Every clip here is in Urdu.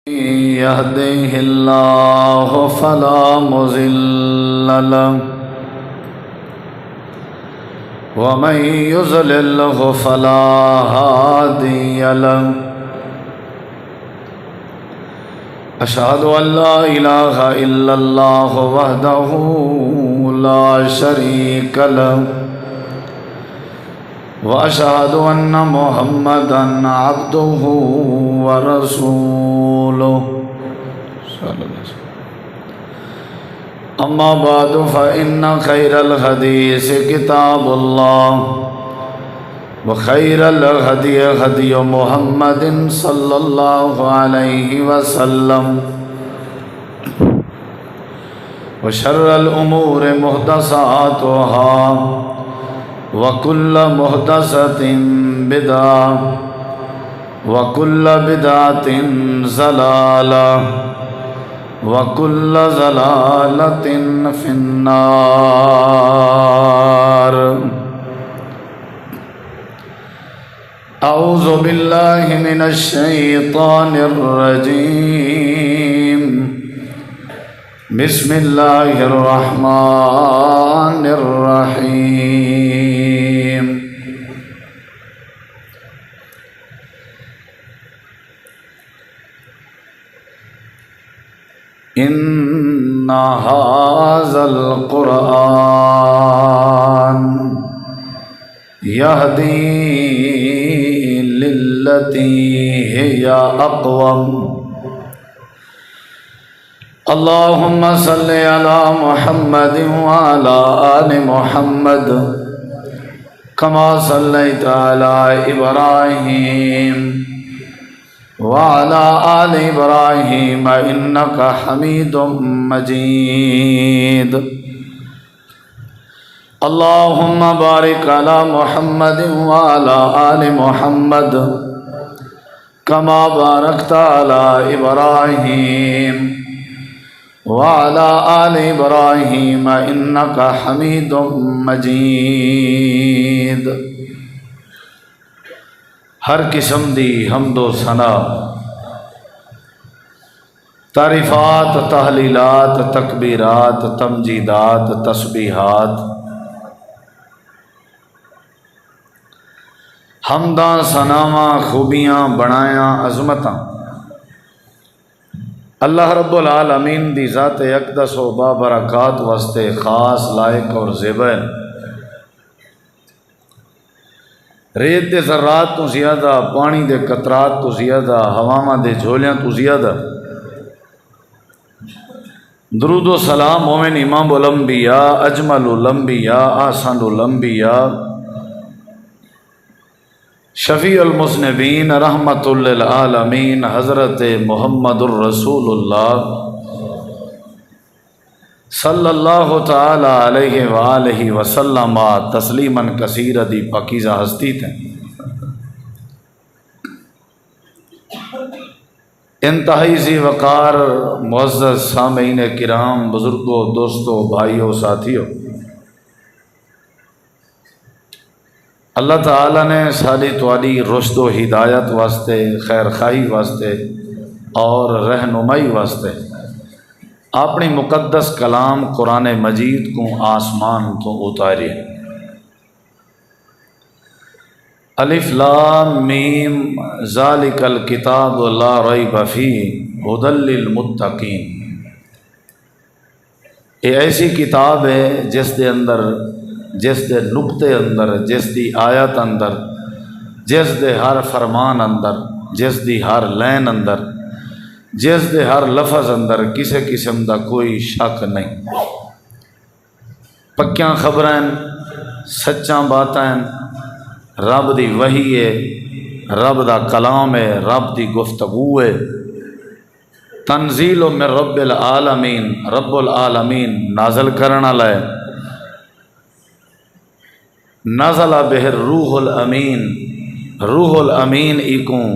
يهده الله فلا مضل له ومن يضلل فلا هادي له أشهد أن لا إله إلا الله وحده لا شريك له وأشهد أن محمدًا عبده ورسوله صلى الله عليه وسلم. أما بعد فإن خير الحديث كتاب الله وخير الهدي هدي محمد صلى الله عليه وسلم وشر الأمور محدثاتها وكل محدثة بدعة وكل بدعة ضلالة وكل ضلالة في النار. أعوذ بالله من الشيطان الرجيم. بسم الله الرحمن الرحيم. إن هذا القرآن يهدي للتي هي أقوم. اللهم صل على محمد وعلى آل محمد كما صليت على إبراهيم وعلى آل إبراهيم إنك حميد مجيد. اللهم بارك على محمد وعلى آل محمد كما باركت على إبراهيم وعلى آل إبراهيم إنك حميد مجيد. ہر قسم دی حمد و ثنا، تعریفات، تحلیلات، تکبیرات، تمجیدات، تسبیحات، حمداں، ثناواں، خوبیاں، بڑایاں، عظمتاں اللہ رب العالمین دی ذات اقدس و بابرکات واسطے خاص، لائق اور زیبا ہے. ریت دے ذرات تو زیادہ، پانی دے قطرات تو زیادہ، ہواواں دے جھولیاں تو زیادہ. درود و سلام مومن امام الانبیاء، اجمل الانبیاء، احسن الانبیاء، شفیع المذنبین، رحمت للعالمین، حضرت محمد الرسول اللہ صلی اللہ تعالی علیہ وآلہ وسلم تسلیماً کثیرا دی پاکیزہ ہستی تھے. انتہائی ذی وقار معزز سامعین کرام، بزرگوں، دوستوں، بھائیوں، ساتھیوں، اللہ تعالیٰ نے ساری تواڈی رشد و ہدایت واسطے، خیر خواہی واسطے اور رہنمائی واسطے اپنی مقدس کلام قرآن مجید کو آسمان تو اتارے. الف لام میم ذالک الکتاب لا ریب فیہ ھدی للمتقین. یہ ایسی کتاب ہے جس دے اندر، جس دے نقطے اندر، جس دی آیت اندر، جس دے ہر فرمان اندر، جس دی ہر لین اندر، جس دے ہر لفظ اندر کسی قسم دا کوئی شک نہیں. پکیاں خبریں، سچاں باتیں، رب دی وحی ہے، رب دا کلام ہے، رب دی گفتگو ہے. تنزیل من رب العالمین، رب العالمین نازل کرنا لائے. نزل بہ الروح الامین، روح الامین ایکوں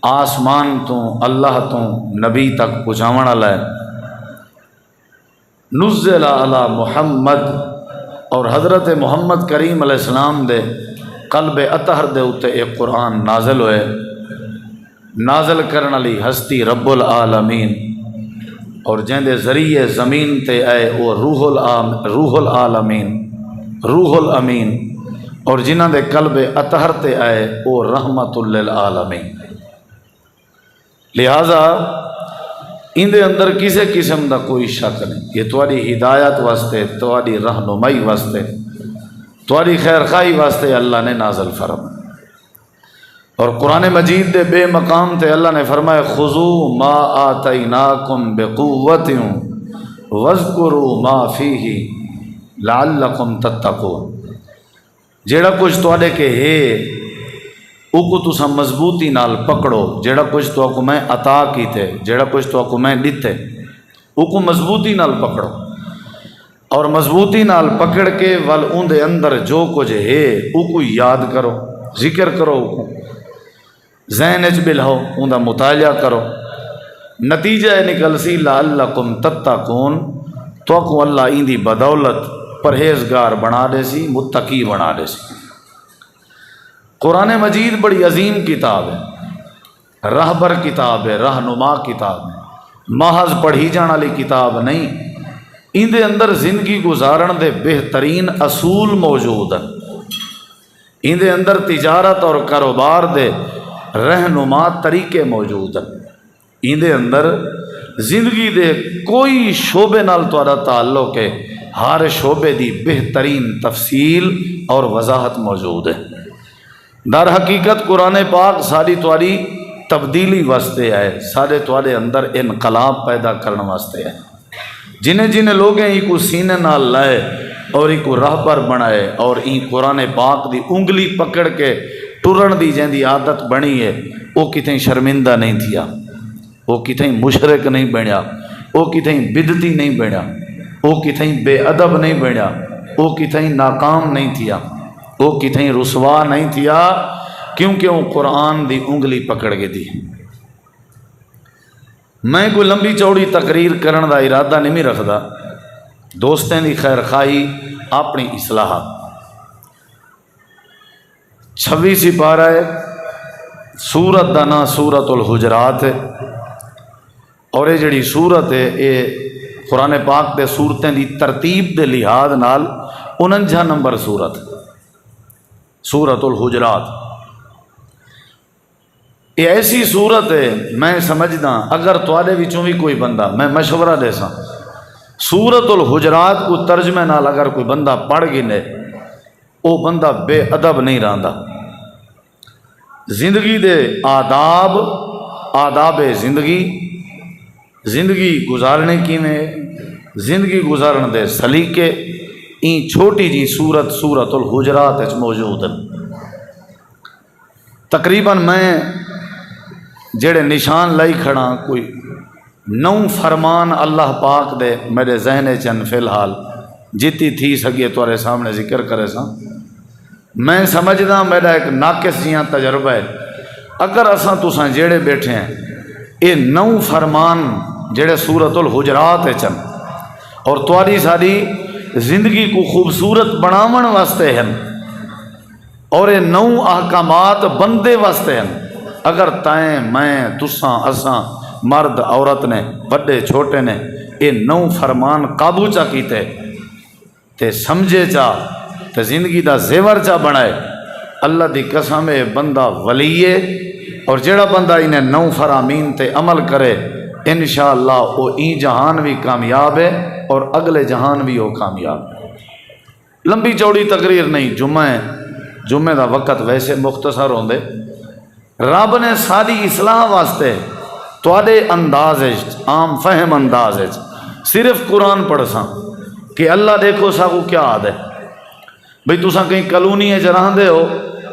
آسمان تو اللہ تو نبی تک پہنچاون والا ہے. نزل علی محمد، اور حضرت محمد کریم علیہ السلام دے قلب اطہر دے اتے ایک قرآن نازل ہوئے. نازل کرن والی ہستی رب العالمین، اور جن دے ذریعے زمین تے آئے وہ روح العالمین، روح الامین، اور جنہاں دے قلب اطہر تے آئے وہ رحمت للعالمین۔ لہذا ان دے اندر کسی قسم دا کوئی شک نہیں، یہ تواڈی ہدایت واسطے، تواڈی رہنمائی واسطے، تواڈی خیر خواہی واسطے اللہ نے نازل فرمایا۔ اور قرآن مجید دے بے مقام تے اللہ نے فرمایا خذوا ما آتیناکم بقوۃ واذکروا ما فیہ لعلکم تتقون، جیڑا کچھ تواڈے کے ہے او کو تساں مضبوطی نال پکڑو، جیڑا کچھ تو کو میں عطا کیتے، جیڑا کچھ تو کو میں دتے او کو مضبوطی نال پکڑو، اور مضبوطی نال پکڑ کے ول اون دے اندر جو کچھ ہے او کو یاد کرو، ذکر کرو، او کو ذہن اچ بلہو، اون دا مطالعہ کرو، نتیجہ نکل سی لعلکم تتقون، تو کو اللہ این دی بدولت پرہیزگار بنا دے سی، متقی بنا دے سی۔ قرآن مجید بڑی عظیم کتاب ہے، راہبر کتاب ہے، رہنما کتاب ہے، محض پڑھی جان والی کتاب نہیں، ان دے اندر زندگی گزارن دے بہترین اصول موجود ہیں، ان دے اندر تجارت اور کاروبار دے رہنما طریقے موجود ہیں، ان دے اندر زندگی دے کوئی شعبے نال تہاڈا تعلق ہے، ہر شعبے دی بہترین تفصیل اور وضاحت موجود ہے۔ در حقیقت قرآن پاک ساری تواڈی تبدیلی واسطے ہے، سارے تواڈے اندر انقلاب پیدا کرنے واسطے ہے۔ جنہیں جنہیں لوگیں ای کو سینے نال لائے اور ای کو راہبر بنائے اور ای قرآن پاک دی انگلی پکڑ کے ٹرن دی جن دی عادت بنی ہے، وہ کتیں شرمندہ نہیں تھیا، وہ کتیں مشرک نہیں بنیا، وہ کتیں بدعتی نہیں بنیا، وہ کتیں بے ادب نہیں بنیا، وہ کتیں ناکام نہیں تھیا، وہ کتیں رسوا نہیں تھیا، کیونکہ وہ قرآن دی انگلی پکڑ کے دی۔ میں کوئی لمبی چوڑی تقریر کرن دا ارادہ نہیں رکھدا، دوستیں دی خیر خواہی، اپنی اصلاح۔ 26 پارہ ہے، سورت دا نام سورت الحجرات ہے، اور یہ جڑی سورت ہے یہ قرآن پاک دے سورتیں دی ترتیب دے لحاظ نال 49 نمبر سورت، سورت الحجرات۔ یہ ایسی صورت ہے، میں سمجھدا اگر تواڈے وچوں بھی کوئی بندہ، میں مشورہ دے ساں، سورت الحجرات کو ترجمے نال اگر کوئی بندہ پڑھ گنے، وہ بندہ بے ادب نہیں رہندا۔ زندگی دے آداب زندگی گزارنے کی میں زندگی گزارن دے سلیقے این چھوٹی جی سورت الحجرات اچ موجود ہیں۔ تقریباً میں جڑے نشان لائی کھڑا کوئی 9 فرمان اللہ پاک دے میرے ذہن چن فی الحال جتی تھی سکیے تورے سامنے ذکر کرے سا۔ میں سمجھدا میرا ایک ناقص جیاں تجربہ ہے، اگر اساں تساں جڑے بیٹھے ہیں یہ 9 فرمان جڑے سورت الحجرات چن اور تواری ساری زندگی کو خوبصورت بناون واسطے ہیں، اور یہ 9 احکامات بندے واسطے ہیں، اگر تائیں میں تساں اساں مرد عورت نے بڑے چھوٹے نے یہ 9 فرمان قابو چا کیتے تے سمجھے چا تے زندگی دا زیور چا بنائے، اللہ دی قسم ہے بندہ ولیے، اور جڑا بندہ انہیں 9 فرامین تے عمل کرے انشاءاللہ وہ این جہان بھی کامیاب ہے اور اگلے جہان بھی وہ کامیاب ہے۔ لمبی چوڑی تقریر نہیں، جمعہ دا وقت ویسے مختصر ہوندے، رب نے ساری اصلاح واسطے تواڈے انداز عام فہم انداز صرف قرآن پڑھ ساں کہ اللہ دیکھو ساکو کیا آد ہے بھئی تساں کہیں کلونی رہندے ہو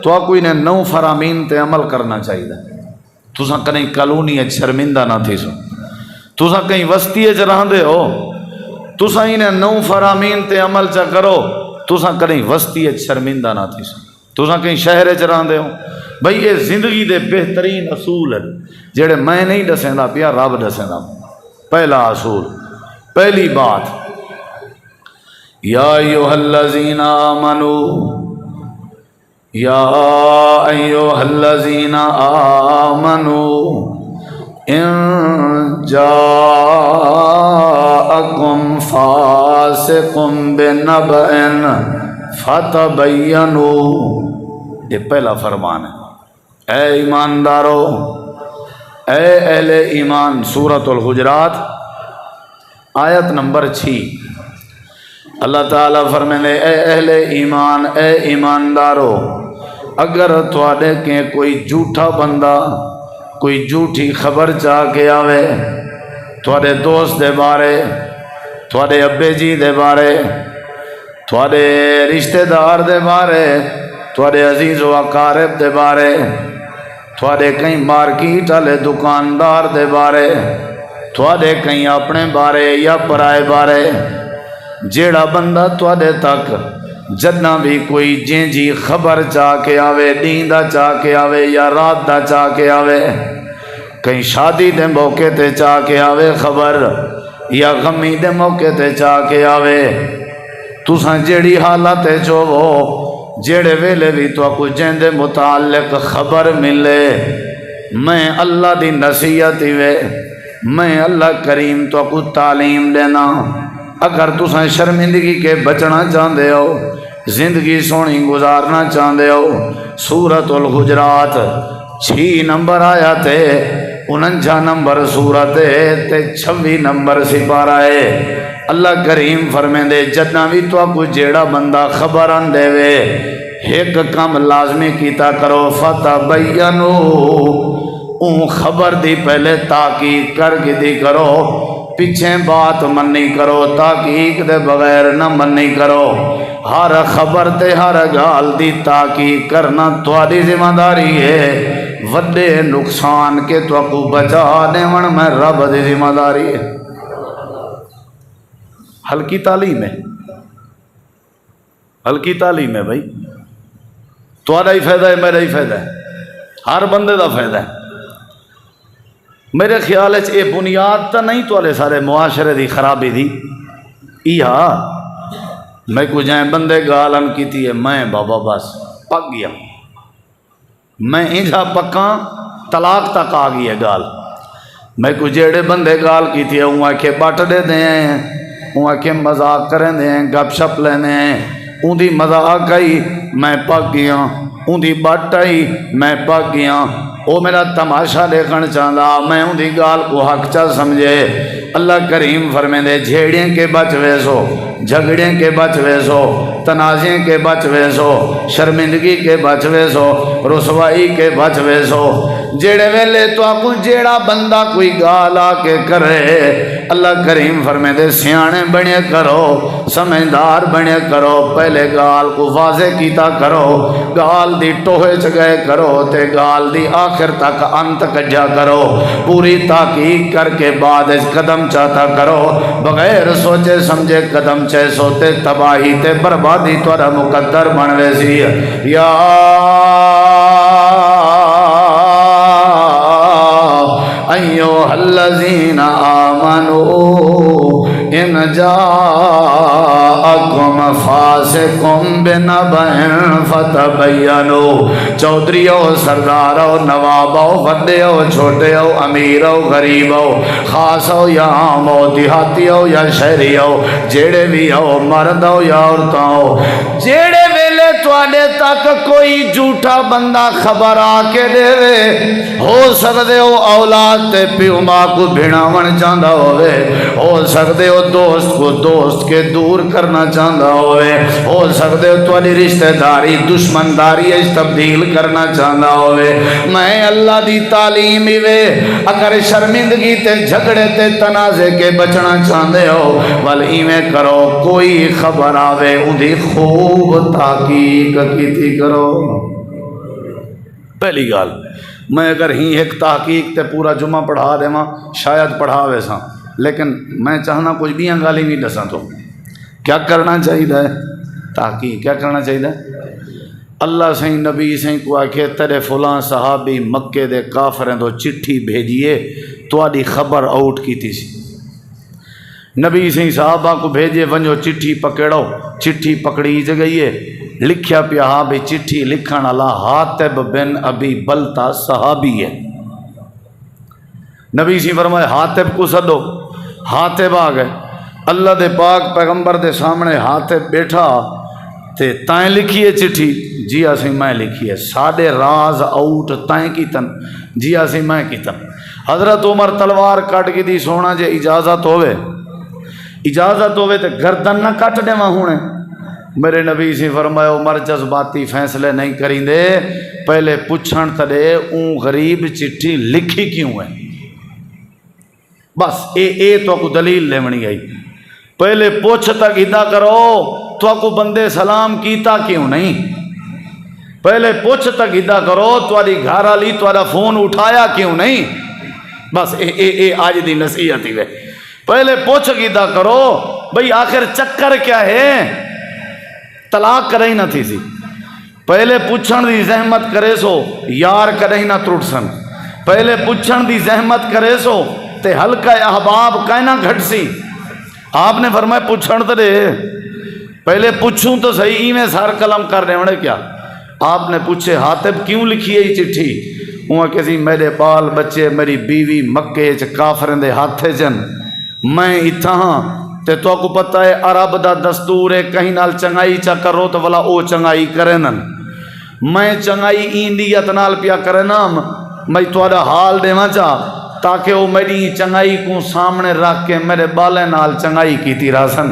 تو آپ کوئی نے 9 فرامین تے عمل کرنا چاہیے، تساں کہیں کلونی شرمندہ نہ تھی سو، تساں کہیں وسطی رہندے ہو تساں انہیں 9 فرامین تے عمل چا کرو، تساں کہیں وسطی شرمندہ نہ تھی سو، تساں کہیں شہر رہندے ہو۔ بھئی یہ زندگی دے بہترین اصول ہیں جڑے میں نہیں دسیں دا پیا، رب دسیں دا۔ پہلا اصول، پہلی بات، یا ایھا الذین آمنوا یا ایھا الذین آمنوا ان جاءکم فاسق بنبأ فتبینوا، یہ پہلا فرمان ہے۔ اے ایماندارو، اے اہل ایمان، سورۃ الحجرات آیت نمبر 6، اللہ تعالیٰ فرمائے اے اہل ایمان، اے ایماندارو، اگر تواڈے کے کوئی جھوٹا بندہ کوئی جھوٹی خبر چاہ کے آوے تواڈے دوست دے بارے، تواڈے ابے جی دے بارے، تواڈے رشتہ دار دے بارے، تواڈے عزیز و اقارب دے بارے، تواڈے کہیں مارکیٹ والے دکاندار دے بارے، تواڈے کہیں اپنے بارے یا پرائے بارے، جیڑا بندہ تواڈے تک جدنا بھی کوئی جی خبر چاہ کے آوے، دین دا چاہ کے آوے یا رات دا چاہ کے آوے، کہیں شادی دے موقع تے چاہ کے آوے خبر، یا غمی دے موقع تے چاہ کے آوے، تساں جیڑی حالت چوو، جیڑے ویلے بھی تو کو جیندے متعلق خبر ملے، میں اللہ دی نصیحت وے، میں اللہ کریم تو کو تعلیم دینا۔ اگر تساں شرمندگی کے بچنا چاہتے ہو، زندگی سونی گزارنا چاہتے ہو، سورۃ الحجرات 6 نمبر آیت ہے، 49 نمبر سورت ہے تے 26 نمبر سپارہ ہے۔ اللہ کریم فرمیندے جتنا بھی تو کو جیڑا بندہ خبر آن دے وے، ایک کام لازمی کیتا کرو، فتبینو، اون خبر دی پہلے تحقیق کر کے دی کرو، پیچھے بات منی کرو، تحقیق دے بغیر نہ منی کرو۔ ہر خبر تے ہر گال دی تحقیق کرنا تہاڈی ذمہ داری ہے، وڈے نقصان کے تو کو بچا دیون میں رب دی ذمہ داری ہے۔ ہلکی تعلیم ہے، ہلکی تعلیم ہے بھائی، تہاڈا ہی فائدہ ہے، میرا ہی فائدہ ہے، ہر بندے دا فائدہ ہے۔ میرے خیال ہے یہ بنیاد تو نہیں تھوڑے سارے معاشرے دی خرابی دی، یہ میں کو جائیں بندے گالن کی تھی ہے، میں بابا بس پک گیا، میں انجھا پکاں طلاق تک آ گئی ہے گال۔ میں کو جیڑے بندے گال کی تھی ہے وہاں کے بٹ دے دیں، وہاں کے مذاق کریں دیں، گپ شپ لینے ہیں، ان دی مذاق آئی میں پک گیا، ان دی بٹ آئی میں پک گیا، وہ میرا تماشا دیکھنا چاہتا، میں ان دی گال کو حق چا سمجھے۔ اللہ کریم فرمیندے جھیڑیں کے بچ ویسو، جھگڑیں کے بچ ویسو، تنازعیں کے بچ ویسو، شرمندگی کے بچ ویسو، رسوائی کے بچ ویسو۔ جیڑے ویلے تو آپ کو جیڑا بندہ کوئی گال آ کے کرے، اللہ کریم فرمیندے سیانے بنے کرو، سمجھدار بنے کرو، پہلے گال کو واضح کیتا کرو، گال دی ٹوہے چگئے کرو تے گال دی آخر تک انت کجا کرو، پوری تحقیق کر کے بعد اس قدم چاہتا کرو، بغیر سوچے سمجھے قدم چیسو تے تباہی تے بربادی تورا مقدر بنوے سی۔ یا ایھا الذین آمنوا ان جاءکم فاسق بنبأ فتبینوا، چودھریو، سردارو، نوابو، وڈیو، چھوٹیو، امیرو، غریبو، خاص ہو یا عام ہو، دیہاتی ہو یا شہری ہو، جیڑے بھی ہو، مرد ہو یا عورتاں ہو، جیڑے ویلے تواڈے تک کوئی جھوٹا بندہ خبر آ کے دے وے، ہو سکدے ہو اولاد تے پیو ماں کو بھڑاون چاہندا ہوئے، ہو سکدے ہو دوست کو دوست کے دور کرنا چاہندا ہوئے، ہو سکدے ہو تواڈی رشتہ داری دشمن داری تبدیل کرنا چاہندا ہوئے، میں اللہ دی تعلیم ہی وے، اگر شرمندگی تے جھگڑے تے تنازع کے بچنا چاہندے ہو، ول ایویں کرو، کوئی خبر آوے اندھی خوب تحقیق کیتی کرو۔ پہلی گال میں اگر ہی ایک تحقیق تے پورا جمعہ پڑھا دے ماں شاید پڑھا ویسا، لیکن میں چاہنا کچھ بھی گالی نہیں دساں، تو کیا کرنا چاہیے؟ تحقیق کیا کرنا چاہیے؟ اللہ سہیں نبی سہیں کو آکھے تیرے فلاں صحابی مکے دے کافریں تو چٹھی بھیجیے تو آدھی خبر آؤٹ کی تھی سی، نبی سہیں صحابہ کو بھیجے ونجو چٹھی پکڑو، چٹھی پکڑی گئی ہے، لکھیا پیا ہا بھی چٹھی لکھن والا حاطب بن ابی بلتا صحابی ہے۔ نبی سی فرمائے حاطب کو سدو، حاطب آ گئے، اللہ دے پاک پیغمبر دے سامنے حاطب بیٹھا تے تائیں لکھی ہے چٹھی، جی اسی میں لکھی ہے، ساڈے راز آؤٹ تائیں کیتن، جی اسی میں کیتن۔ حضرت عمر تلوار کٹ کی دی سونا جے اجازت ہوئے تے گردن نہ کٹ دے ہونے۔ میرے نبی سی فرمایا عمر جذباتی فیصلے نہیں کریں دے، پہلے پوچھن تڑے اون غریب چٹھی لکھی کیوں ہے، بس اے تو کو دلیل لیونی آئی، پہلے پوچھ تک ادا کرو تو کو بندے سلام کیتا کیوں نہیں، پہلے پوچھ تک ادا کرو تاری گھر والی تارا فون اٹھایا کیوں نہیں، بس اے آج دی نصیحت ہی ہے، پہلے پوچھ ادا کرو بھئی آخر چکر کیا ہے، طلاق کرے ہی نہ تھی سی، پہلے پوچھن دی زحمت کرے سو یار کرے ہی نہ ٹوٹ سن، پہلے پوچھن دی زحمت کرے سو تے ہلکا احباب کائنا گھٹ سی۔ آپ نے فرمایا پوچھن تو دے، پہلے پوچھوں تو صحیح، ایویں سار قلم کر رہے ہونے کیا۔ آپ نے پوچھے حاطب کیوں لکھی ہے یہ چٹھی، وہ کسی میرے بال بچے میری بیوی مکے چ کافرن دے ہاتھے جن، میں اتھا ہاں تے تو کو پتہ ہے عرب دا دستور ہے کہیں نال چنگائی چا کرو تو والا او چنگائی کرنن، میں چنگائی ایندیت نال پیا کرنا، میں تھوڑا حال دیواں چا تاکہ وہ میری چنگائی کو سامنے رکھ کے میرے بالے نال چنگائی کیتی راسن،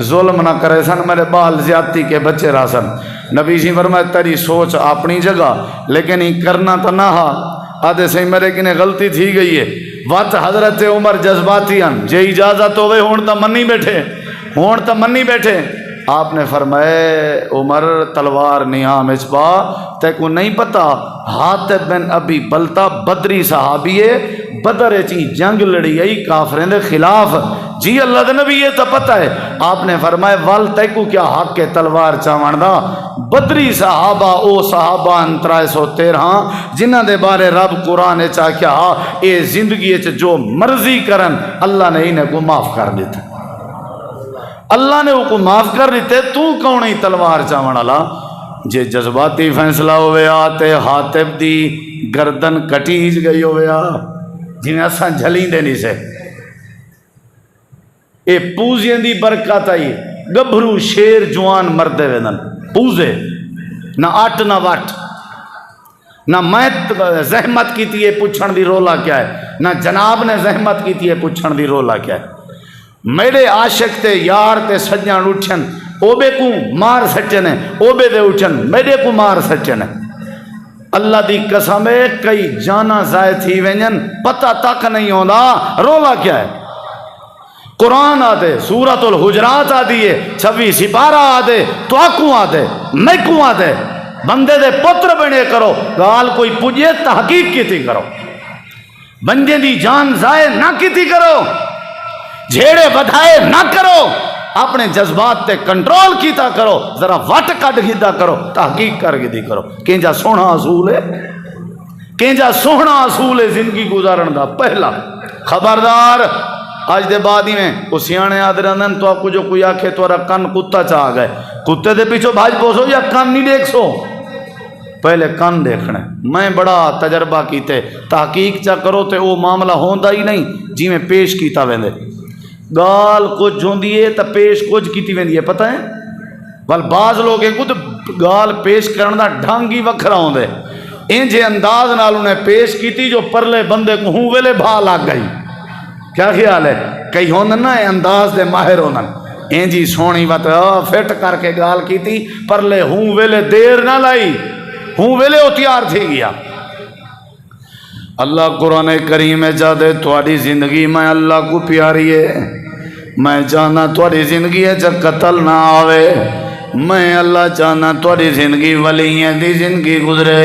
ظلم نہ کرے سن، میرے بال زیادتی کے بچے راسن۔ نبی جی فرمائے تیری سوچ اپنی جگہ لیکن ہی کرنا تو نہ ہا، آدھے سے میرے کنے غلطی تھی گئی ہے، وقت حضرت عمر جذباتی ہیں جے اجازت ہوئے ہون تا منی بیٹھے۔ آپ نے فرمائے عمر تلوار نیام اچبا تے کو نہیں پتا حاطب بن ابی بلتا بدری صحابی ہے، بدر چی جنگ لڑی آئی کافرین دے خلاف، جی اللہ دے نبی یہ تو پتا ہے۔ آپ نے فرمائے وال تے کو کیا حق کے تلوار چاوان دا، بدری صحابہ او صحابہ 313 جنہ دے بارے رب قرآن چاہ کیا اے زندگی جو مرضی کرن اللہ نے انہیں کو معاف کر دیتا، اللہ نے وہ کو معاف کر دیتے، تو کون ہی تلوار چاون والا۔ جے جذباتی فیصلہ ہوئے آتے حاطب دی گردن کٹیج گئی ہوئے آ جنہیں اساں جھلیں دے نہیں سے، اے پوزیں دی برکت آئی، گبھرو شیر جوان مردے ویدن پوزے، نہ آٹ نہ واٹ، نہ میں زحمت کی تھی پوچھن دی رولا کیا ہے، نہ جناب نے زحمت کی تھی پوچھن دی رولا کیا ہے۔ میرے عاشق تے یار تے سجان اٹھن اوبے کو مار سچن ہے، اوبے دے اٹھن میرے کو مار سچن ہے۔ اللہ دی قسم ہے کئی جانا ضائع تھی وینجن پتہ تک نہیں ہوندا رولا کیا ہے۔ قرآن آدھے سورۃ الحجرات آدھی ہے 26 سپارہ آدھے تو آکوں آدھے میں کو آدھے بندے دے پتر بنے کرو گال کوئی پجے تحقیق کی تھی کرو، بندے دی جان ضائع نہ کی تھی کرو، جھیڑے بدھائے نہ کرو، اپنے جذبات تے کنٹرول کیتا کرو، ذرا وٹ کٹ گیدہ کرو، تحقیق کر گیدی کرو۔ کینجا سونا اصول ہے زندگی گزارن دا۔ پہلا خبردار آج دے بعد ہی میں وہ سیانے آدھ رہن تو آپ کو جو کوئی آکھے تو کن کتا چاہ گئے، کتے دے پیچھو بھاج پوسو یا کن نہیں دیکھ سو، پہلے کن دیکھنے۔ میں بڑا تجربہ کیتے تحقیق چا کرو تے وہ معاملہ ہوندا ہی نہیں جی میں پیش کیتا ویندے، گال کچھ ہوندی ہے تا پیش کچھ کیتی ویندی ہے پتہ ہے، وال بعض لوگ ایک گال پیش کرنا ڈھنگ ہی وکھرا ہوندے، انجھے انداز نال انہیں پیش کیتی جو پرلے بندے کو ہوں ویلے بھا لگ گئی۔ کیا خیال ہے؟ کئی ہوندن نا انداز دے ماہر ہوندن، انجھی سونی وقت فٹ کر کے گال کیتی پرلے ہوں ویلے دیر نہ لائی، ہوں ویلے وہ تیار تھی گیا۔ اللہ قرآن کریم میں جادے تھوڑی زندگی میں اللہ کو پیاری ہے، میں جانا تھوڑی زندگی ہے جب قتل نہ آوے، میں اللہ جانا تھوڑی زندگی ولییں دی زندگی گزرے،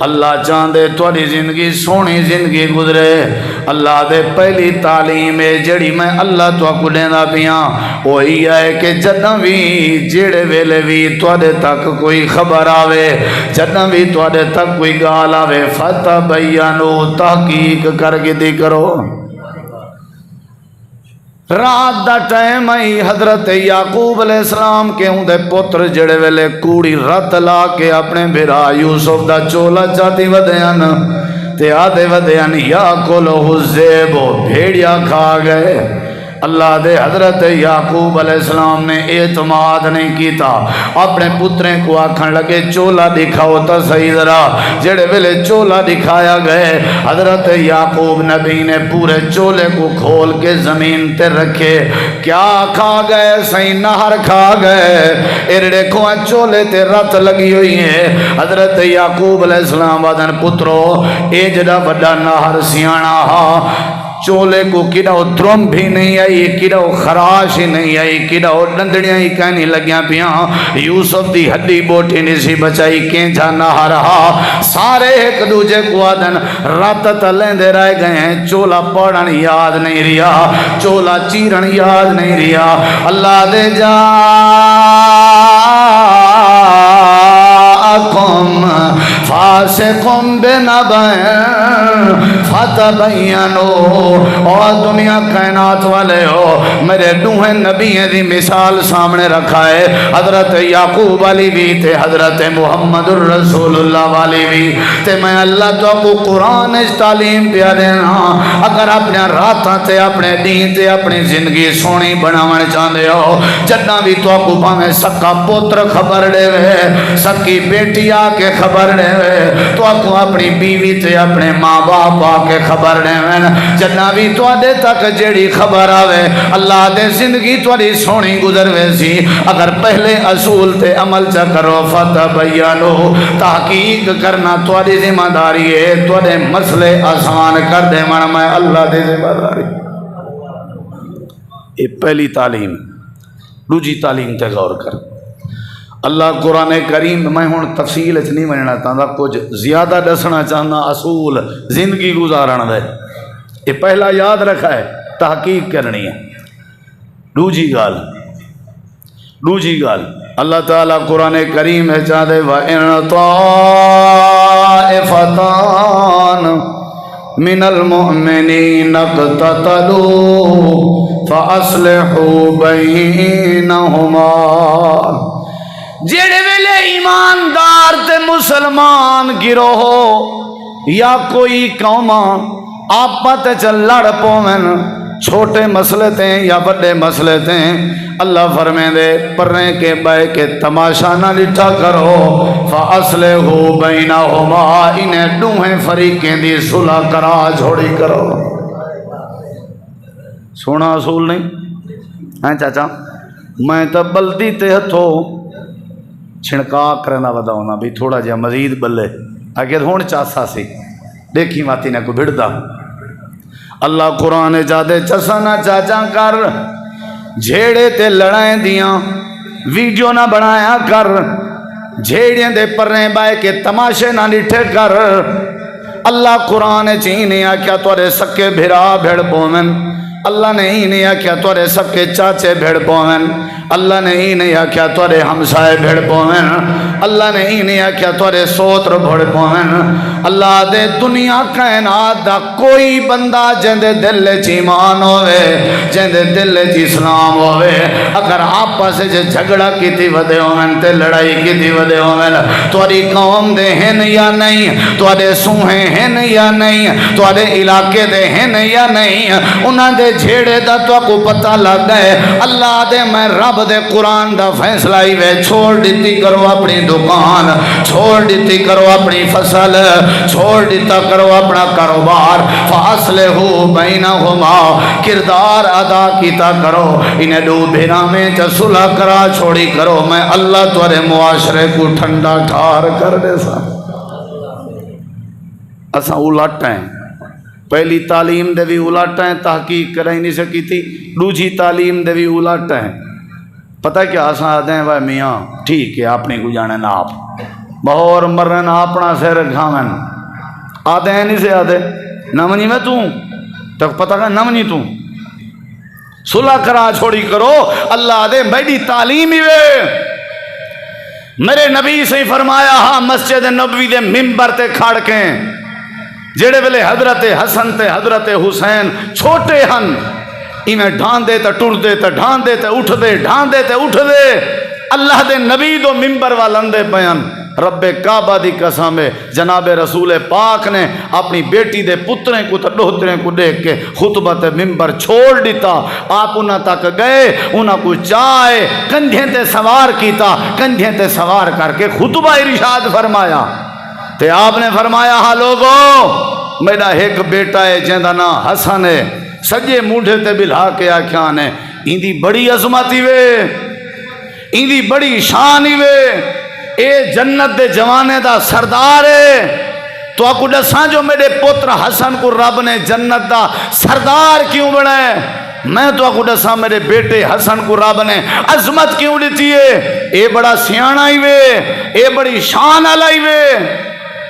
اللہ چاہدے تھوڑی زندگی سونی زندگی گزرے۔ اللہ دے پہلی تعلیم ہے جڑی میں اللہ تو کو دینا پیاں وہی ہے کہ جداں بھی جڑے ویلے بھی تواڈے تک کوئی خبر آوے، جداں بھی تواڈے تک کوئی گال آوے فتبینوا تحقیق کر کے دی کرو۔ رات دا ٹائم آئی حضرت یعقوب علیہ السلام کے ہوں دے پتر جڑے ویلے کوڑی رت لا کے اپنے بھرا یوسف دا چولا چاہتی ودیان تے آدھے ودیان یاکلہ الذئب بھیڑیا کھا گئے۔ اللہ دے حضرت یعقوب علیہ السلام نے اعتماد نہیں کیتا، اپنے پتریں کو آکھن لگے چولا دکھاؤ تا صحیح ذرا۔ جڑے ویلے چولا دکھایا گئے حضرت یعقوب نبی نے پورے چولے کو کھول کے زمین تے رکھے، کیا کھا گئے؟ صحیح نہر کھا گئے۔ ارڑے کو چولے تے رت لگی ہوئی ہے۔ حضرت یعقوب علیہ السلام وادن پترو اے جڑا بڑا نہر سیانا ہاں، چولے کو کیڑاؤ درم بھی نہیں آئی، کیڑاؤ خراش ہی نہیں آئی، کیڑاؤ ڈندڑیاں ہی کہنی لگیاں پیاں، یوسف دی ہڈی بوٹی نہیں سی بچائی، کینجا نہ رہا۔ سارے ایک دوجے کو آدن رات تلیں دے رہ گئے ہیں، چولا پڑھن یاد نہیں رہا، چولا چیرن یاد نہیں رہا۔ اللہ دے فاسقم بنبأ فتبینوا، اور دنیا کائنات والے ہو میرے دوہیں نبییں دی مثال سامنے رکھا ہے، حضرت یعقوب والی بھی تے حضرت محمد الرسول اللہ والی بھی تے میں اللہ تو کو قرآن تعلیم پیا دینا۔ اگر اپنے راتاں تے اپنے دین تے اپنی زندگی سونی بناون چاہندے ہو، جداں بھی تو کو پاویں سکا پوتر خبر دے وے، سکی بیٹی آ کے خبر دے وے، تو کو اپنی بیوی تے اپنے ماں باپ آ کے خبر دے وے، جداں بھی تو دے تک جیڑی خبر آوے اللہ دے زندگی تواڈی سونی گزر وے سی۔ اگر پہلے اصول تے عمل چا کرو فتبینوا، تحقیق کرنا تواڈی ذمہ داری ہے، تواڈے مسئلے آسان کر دے من میں اللہ دے ذمہ داری۔ یہ پہلی تعلیم۔ دوجی تعلیم تے غور کر۔ اللہ قرآن کریم میں ہوں تفصیل نہیں مننا چاہتا، کچھ زیادہ دسنا چاہنا اصول زندگی گزارن دے، یہ پہلا یاد رکھا ہے، تحقیق کرنی ہے۔ دوجی گال اللہ تعالیٰ قرآن کریم ہے چاہتے وَإِن طَائِفَتَانِ مِنَ الْمُؤْمِنِينَ اقْتَتَلُوا فَأَصْلِحُوا بَيْنَهُمَا۔ جڑے ویلے ایماندار تے مسلمان گروہ یا کوئی قوم آپت چ لڑ پوین، چھوٹے مسئلے تھے یا بڑے مسئلے تھے، اللہ فرمائے دے پرنے کے بے کے تماشا نہ لٹھا کرو، فَأَصْلِحُوا بَيْنَهُمَا، انہیں دوہیں فریقیں دی صلح کرا جھوڑی کرو۔ سونا اصول نہیں ہیں چاچا، میں تو بلدی تے ہتھو چھڑکا کرنا ودا ہونا بھی تھوڑا جہا مزید بلے اگر ہون چاسا سی دیکھی ماتی نہ کو بھڑدا۔ اللہ قرآن جادے چسا نہ چاچا کر، جھیڑے تے لڑائیں دیاں ویڈیو نہ بنایا کر، جھیڑیں دے پرنے بائے کے تماشے نہ لٹھے کر۔ اللہ قرآن چینے آکیا توڑے سکے بھرا بھیڑ پومن، اللہ نے ہی نہیں آکیا توڑے سکے چاچے بھیڑ پومن، اللہ نے ہی نہیں آکیا توڑے ہمسائے بھیڑ پومن، اللہ نے ہی نہیں آکیا توڑے سوتر بھیڑ پومن۔ اللہ دے دنیا کائنات دا کوئی بندہ جندے دل چ ایمان ہوئے، جندے دل چ اسلام ہوئے، اگر آپس سے جھگڑا کی تھی ودے ہومن تے لڑائی کی تھی ودے ہومن، توڑی قوم دے ہیں یا نہیں، توڑے سوہیں ہیں یا نہیں، توڑے علاقے دے ہیں یا نہیں، انہاں دے جھیڑے دا تو کو پتہ لگ گئے۔ اللہ دے میں رب دے قرآن دا فیصلہ ہی وے، چھوڑ دیتی کرو اپنی دکان، چھوڑ دیتی کرو اپنی فصل، چھوڑ دیتا کرو اپنا کاروبار، فاصلحوا بینہما، کردار ادا کیتا کرو، انہیں دو بھیرا میں چا صلح کرا چھوڑی کرو، میں اللہ تورے معاشرے کو ٹھنڈا ٹھار کر دے سا۔ اسا اولٹ ہیں، پہلی تعلیم دے بھی اولٹ ہیں، تحقیق کریں نہیں سکی تھی، دوجی تعلیم دے بھی اولٹ ہیں۔ پتہ کیا اسا آدھے ہیں وہ میاں ٹھیک ہے اپنی کو جانے نا آپ بہور مرن اپنا سر گھامن آدھے ہیں نہیں سے آدھے نمنی میں تو پتہ کہ نمنی صلح کرا چھوڑی کرو۔ اللہ آدھے بڑی تعلیم ہی وے، میرے نبی سے فرمایا ہاں مسجد نبوی دے ممبر تے کھڑ کے جڑے ویلے حضرت حسن تے حضرت حسین چھوٹے ہن ایویں ڈھاندے تے ٹردے تے ڈھاندے تے اٹھدے ڈھاندے تے اٹھدے اللہ دے نبی دو ممبر والندے بیان رب کعبہ دی قسم ہے جناب رسول پاک نے اپنی بیٹی دے پتریں کو تے ڈوہتریں کو دیکھ کے خطبہ تے ممبر چھوڑ دیتا آپ انہاں تک گئے انہاں کو چائے کندھیں تے سوار کیتا کندھیں تے سوار کر کے خطبہ ارشاد فرمایا تے آپ نے فرمایا ہاں لوگو میرا ایک بیٹا ہے جہندا نام حسن ہے سجے موڈے تے بلھا کے آکھیاں نے ایندی بڑی عظمت ہی وے ایندی بڑی شان ہی وے اے جنت دے جوانے دا سردار ہے تو آپ کو دساں جو میرے پتر حسن کو رب نے جنت دا سردار کیوں بنائے میں تو آپ کو دساں میرے بیٹے حسن کو رب نے عظمت کیوں دیتی ہے اے بڑا سیاںا ہی وے اے بڑی شان والا ہی وے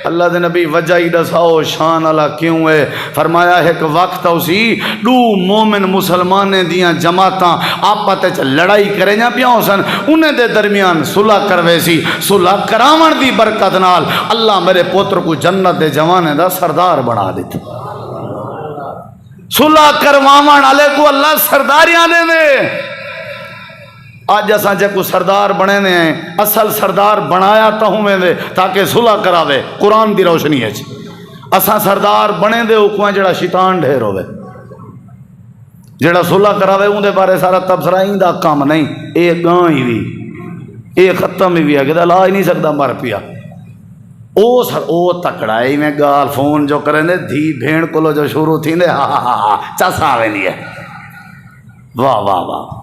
اللہ دے نبی وجہ ہی دساؤ شان اللہ کیوں ہے فرمایا ایک وقت اسی دو مومن مسلمانے دیاں جماعتاں آپس وچ لڑائی کرے جا پیاں سن انہیں دے درمیان صلح کروے سی صلح کراون دی برکت نال اللہ میرے پوتر کو جنت دے جوانے دا سردار بنا دیتا صلح کرواون والے کو اللہ سرداریاں دے دے آج اساں جے کو سردار بنے نے ہیں اصل سردار بنایا تا ہوئے دے تاکہ صلح کراوے قرآن دی روشنی ہے اساں سردار بنے دے اوکویں جڑا شیطان ڈھیر ہوئے جڑا صلح کراوے ان دے بارے سارا تبصرہ ہی دا کام نہیں اے گاں ہی بھی اے ختم ہی بھی ہے کہ لا ہی نہیں سکتا مر پیا او تکڑا ہے میں گال فون جو کریں دے دھی بھیڑ کلو جو شروع تھی دے ہاں چس آوے نہیں ہے واہ واہ واہ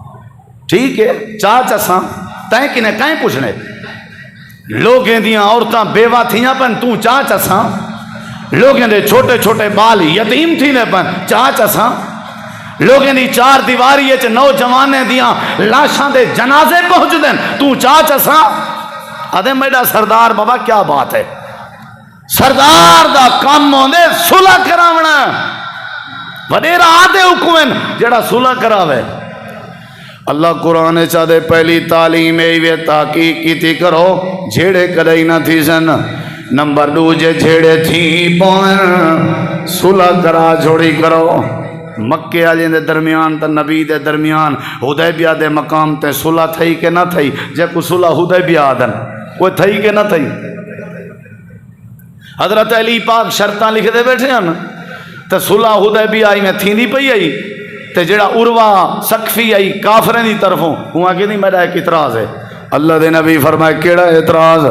ٹھیک ہے چساں تائیں کنے کائیں پوچھنے لوگیں دیاں عورتاں بیوہ تھیاں پن تو چساں لوگیں دے چھوٹے چھوٹے بال یتیم تھینے پن چساں لوگیں دی چار دیواری ہے نوجوانے دیاں لاشاں دے جنازے پہنچ دیں تو چساں آدھے میرا سردار بابا کیا بات ہے سردار دا کام ہوندے صلح کراونا وڈیرا آدھے حکومن جڑا صلح کراوے اللہ قرآن چاہدے پہلی تعلیم ایوے تحقیق کی تھی کرو جھیڑے کدئی نہ تھی سن نمبر 2 جے جھیڑے تھی پوئن صلح کرا جھوڑی کرو مکے آجیں دے درمیان تا نبی دے درمیان حدیبیہ دے مقام تے صلح تھئی کہ نہ تھئی جے کو صلح حدیبیہ آدن کوئی تھئی کہ نہ تھئی حضرت علی پاک شرطاں لکھ دے بیٹھے ہیں تے صلح حدیبیہ آئی میں تھیندی پئی آئی تے جڑا عروہ سقفی آئی کافریں دی طرفوں ہوں آگے نہیں میرا ایک اعتراض ہے اللہ دے نبی فرمائے کیڑا اعتراض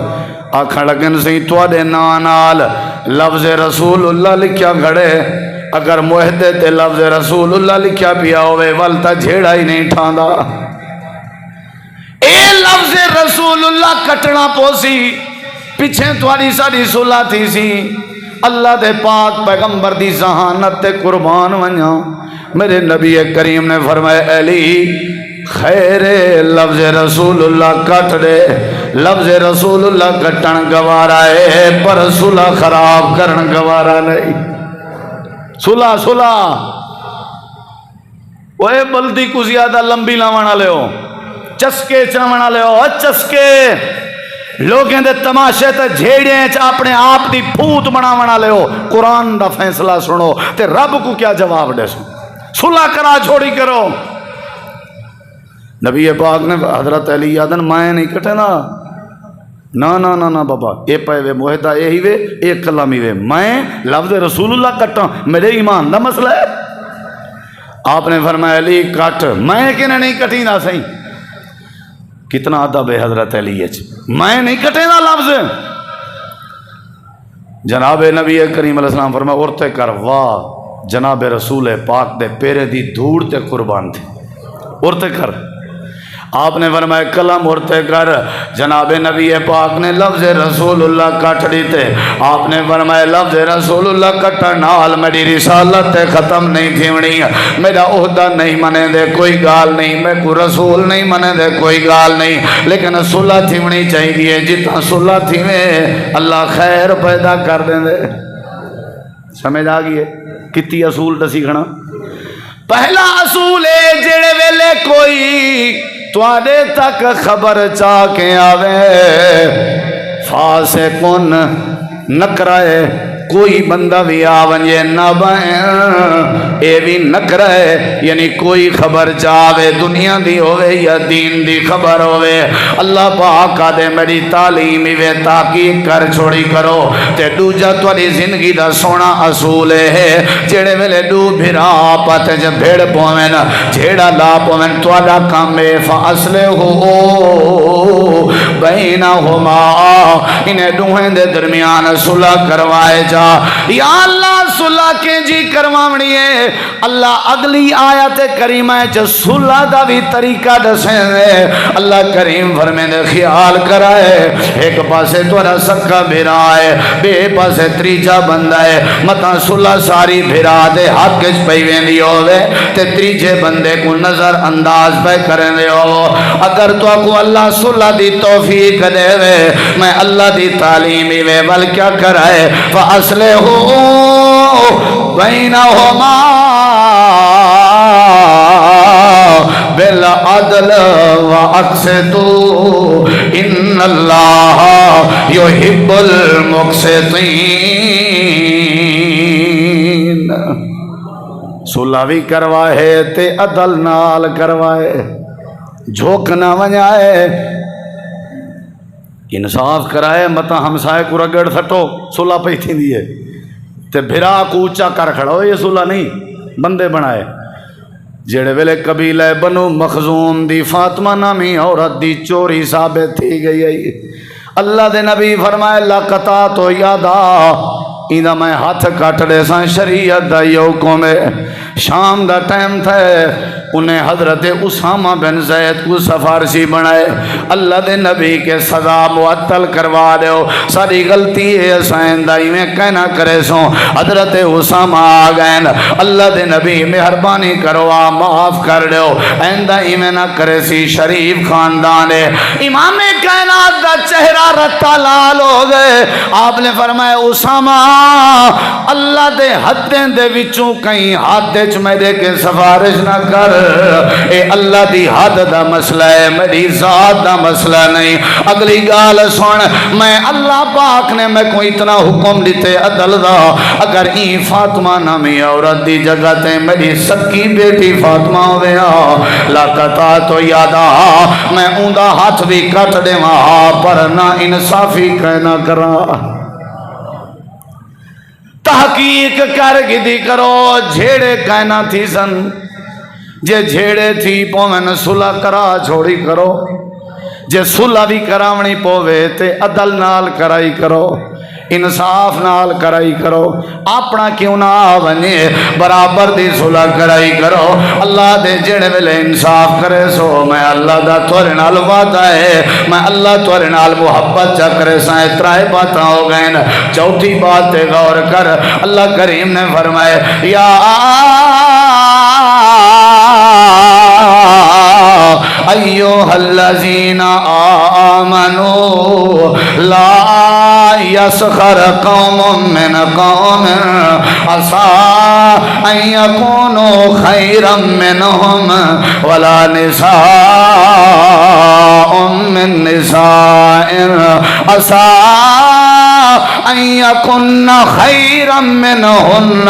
آکھن لگن سی تواڈے نال لفظ رسول اللہ لکھیا گھڑے اگر معاہدے تے لفظ رسول اللہ لکھیا پیا ہوئے ول تا جھیڑا ہی نہیں ٹھاندا اے لفظ رسول اللہ کٹنا پوسی پیچھے تواڈی ساری صلح تھی سی اللہ دے پاک پیغمبر دی ذہانت تے قربان ونجا میرے نبی کریم نے فرمایا علی خیر لفظ رسول اللہ کٹ دے لفظ رسول اللہ کٹن گوارا ہے پر صلح خراب کرن گوارا نہیں صلح وہ بلدی کو زیادہ لمبی لاوانا لے ہو چسکے چاوانا لے ہو چسکے لوگیں دے تماشے تے جھیڑیں چا اپنے آپ دی پھوت بناوانا لے ہو قرآن دا فیصلہ سنو تے رب کو کیا جواب دے سو صلح کرا چھوڑی کرو نبی پاک نے حضرت علی یادن مائیں نہیں کٹے نا نا بابا اے پائے وے معاہدہ اے ہی وے ایک کلام ہی وے میں لفظ رسول اللہ کٹا میرے ایمان دا مسئلہ ہے آپ نے فرمایا علی کٹ میں کنے نہیں کٹی نہ صحیح کتنا ادب ہے حضرت علی میں نہیں کٹے نا لفظ جناب نبی کریم علیہ السلام فرمایا عورتیں کر واہ جناب رسول پاک دے پیرے دی دھوڑ تے قربان تھے عورتیں کر آپ نے فرمایا کلم عورتیں کر جناب نبی پاک نے لفظ رسول اللہ کٹ دیتے آپ نے فرمایا لفظ رسول اللہ کٹن نال میری رسالت ختم نہیں تھیونی میرا عہدہ نہیں منے دے کوئی گال نہیں میں کو رسول نہیں منے دے کوئی گال نہیں لیکن صلح تھیونی چاہیے جتنا صلح تھیوے اللہ خیر پیدا کر دیں دے سمجھ آ گئی ہے کتی اصول دسی کھنا پہلا اصول ہے جڑے ویلے کوئی تواڈے تک خبر چاہ کے آوے فاسقن نہ کرائے کوئی بندہ بھی آ ونجے نہ بائیں اے بھی نکرہ ہے، یعنی کوئی خبر چاہے دنیا دی ہوئے یا دین دی خبر ہوئے، اللہ پاک دے میری تعلیم وے تحقیق کر چھوڑی کرو تے دوجا تواڈی زندگی دا سونا اصول ہے جڑے ویلے دو بھرا آپس وچ بھیڑ پویں جھیڑا لا پویں تواڈا کام ہے فاصلحوا بینہما انہیں دوہیں دے درمیان صلح کروائے جا یا اللہ صلح کے جی کرواونی ہے اللہ اگلی آیت کریمہ جو صلح دا بھی طریقہ دسیں دے اللہ کریم فرمائے دے خیال کرائے ایک پاسے تورا سکا بھرا ہے بے پاسے تریجا بندہ ہے متا صلح ساری بھرا دے حق کچ پئی ویندی ہوے تے تریجے بندے کو نظر انداز پہ کریں دے ہو اگر تو کو اللہ صلح دی توفیق دے وے میں اللہ دی تعلیمی وے بل کیا کرائے فاصلحوا بینہما بالعدل واقسطوا ان اللہ یحب المقسطین۔ صلح بھی کروائے تے عدل نال کروائے جھوک نہ ونجائے انصاف کرائے متا ہمسائے کو رگڑ سٹو صلح پہ تھی دیئے تے بھرا کو اونچا کر کھڑا ہو یہ صلح نہیں بندے بنائے جڑے ویلے قبیلہ بنو مخزوم دی فاطمہ نامی عورت دی چوری ثابت تھی گئی ہے اللہ دے نبی فرمائے لقطا تو یادا ایندہ میں ہاتھ کٹ دے سان شریعت دا یوکوں میں شام دا ٹائم تھا انہیں حضرت اسامہ بن زید کو سفارشی بنائے اللہ دے نبی کے سزا معطل کروا دے ساری غلطی ہے سائن دائی میں کہنا کرے سو حضرت اسامہ آگئن اللہ دے نبی مہربانی کروا معاف کر دے ایندہ میں نہ کرے سی شریف خاندان ہے امام کائنات دا چہرہ رتا لال ہو گئے آپ نے فرمایا اسامہ اللہ دے حدیں دے وچوں کہیں ہاتھ دے چمیدے کے سفارش نہ کر اے اللہ دی حد دا مسئلہ ہے میری ذات دا مسئلہ نہیں اگلی گال سن میں اللہ پاک نے میں کو اتنا حکم دیتے عدل دا اگر این فاطمہ نامی عورت دی جگہ تے میری سکی بیٹی فاطمہ ہویا لاقتا تو یادا میں اوندا ہاتھ بھی کٹ دے وہاں پر نہ انصافی کہنا کرا تحقیق کر گدی کرو جھیڑے کہنا تھی سن جے جھیڑے تھی پومن صلح کرا چھوڑی کرو جے صلح بھی کراونی پوے تے عدل نال کرائی کرو انصاف نال کرائی کرو اپنا کیوں نہ بنے برابر دی صلح کرائی کرو اللہ دے جڑے ویلے انصاف کرے سو میں اللہ دا تورے نال وعدہ ہے میں اللہ تورے نال محبت چا کرے سا اترائے باتاں ہو گئے چوتھی بات تے غور کر اللہ کریم نے فرمائے یا ایوہ الذین آمنوا لا یسخر قوم من قوم عسى ان يكونوا خيرا منهم ولا نساء من نساء عسى ان يكن خيرا منهن